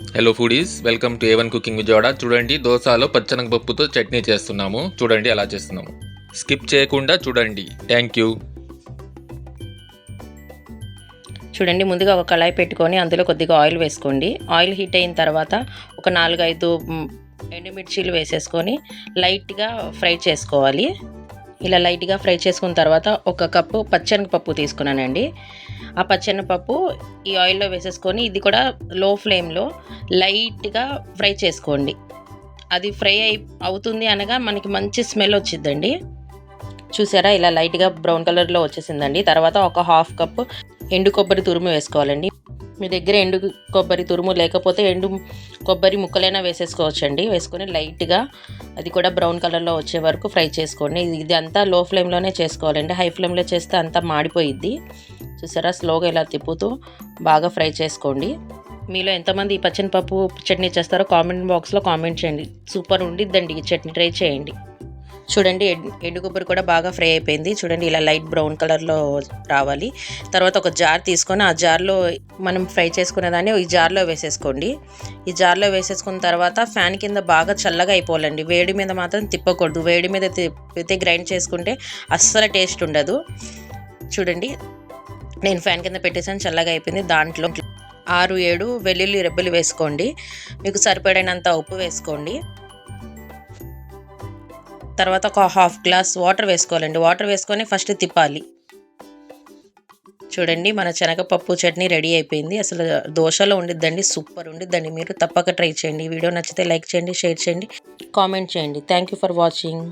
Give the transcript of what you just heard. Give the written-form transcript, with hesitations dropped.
Hello foodies, welcome to A1 cooking Vijayawada. చూడండి, దోసలో పచ్చనగపప్పుతో చట్నీ చేస్తున్నాము. చూడండి ఎలా చేస్తున్నాము. స్కిప్ చేయకుండా చూడండి. Thank you. చూడండి, ముందుగా ఒక కళాయి పెట్టుకొని అందులో కొద్దిగా ఆయిల్ వేసుకోండి. ఆయిల్ హీట్ అయిన తర్వాత ఒక 4-5 ఎండుమిర్చీలు వేసేసుకొని లైట్గా ఫ్రై చేసుకోవాలి. ఇలా లైట్గా ఫ్రై చేసుకున్న తర్వాత ఒక కప్పు పచ్చెనగపప్పు తీసుకున్నానండి. ఆ పచ్చెనగపప్పు ఈ ఆయిల్లో వేసేసుకొని ఇది కూడా లో ఫ్లేమ్లో లైట్గా ఫ్రై చేసుకోండి. అది ఫ్రై అవుతుంది అనగా మనకి మంచి స్మెల్ వచ్చిద్దండి. చూసారా, ఇలా లైట్గా బ్రౌన్ కలర్లో వచ్చేసిందండి. తర్వాత ఒక హాఫ్ కప్పు ఎండు కొబ్బరి తురుము వేసుకోవాలండి. మీ దగ్గర ఎండు కొబ్బరి తురుము లేకపోతే ఎండు కొబ్బరి ముక్కలైనా వేసేసుకోవచ్చండి. వేసుకొని లైట్గా అది కూడా బ్రౌన్ కలర్లో వచ్చే వరకు ఫ్రై చేసుకోండి. ఇది అంతా లో ఫ్లేమ్లోనే చేసుకోవాలండి. హై ఫ్లేమ్లో చేస్తే అంతా మాడిపోయిద్ది. చూసారా, స్లోగా ఇలా తిప్పుతూ బాగా ఫ్రై చేసుకోండి. మీలో ఎంతమంది ఈ పచ్చనిపప్పు చట్నీ చేస్తారో కామెంట్ బాక్స్లో కామెంట్ చేయండి. సూపర్ ఉండిద్దండి ఈ చట్నీ, ట్రై చేయండి. చూడండి, ఎండు కొబ్బరి కూడా బాగా ఫ్రై అయిపోయింది. చూడండి, ఇలా లైట్ బ్రౌన్ కలర్లో రావాలి. తర్వాత ఒక జార్ తీసుకొని ఆ జార్లో మనం ఫ్రై చేసుకునే దాన్ని ఈ జార్లో వేసేసుకోండి. ఈ జార్లో వేసేసుకున్న తర్వాత ఫ్యాన్ కింద బాగా చల్లగా అయిపోవాలండి. వేడి మీద మాత్రం తిప్పకూడదు. వేడి మీద తిప్పితే గ్రైండ్ చేసుకుంటే అస్సలు టేస్ట్ ఉండదు. చూడండి, నేను ఫ్యాన్ కింద పెట్టేసాను, చల్లగా అయిపోయింది. దాంట్లో 6-7 వెల్లుల్లి రెబ్బలు వేసుకోండి. మీకు సరిపడినంత ఉప్పు వేసుకోండి. తర్వాత ఒక హాఫ్ గ్లాస్ వాటర్ వేసుకోవాలండి. వాటర్ వేసుకొని ఫస్ట్ తిప్పాలి. చూడండి, మన శనగపప్పు చట్నీ రెడీ అయిపోయింది. అసలు దోశలో ఉండిద్దండి, సూపర్ ఉండిద్దండి. మీరు తప్పక ట్రై చేయండి. వీడియో నచ్చితే లైక్ చేయండి, షేర్ చేయండి, కామెంట్ చేయండి. Thank you for watching.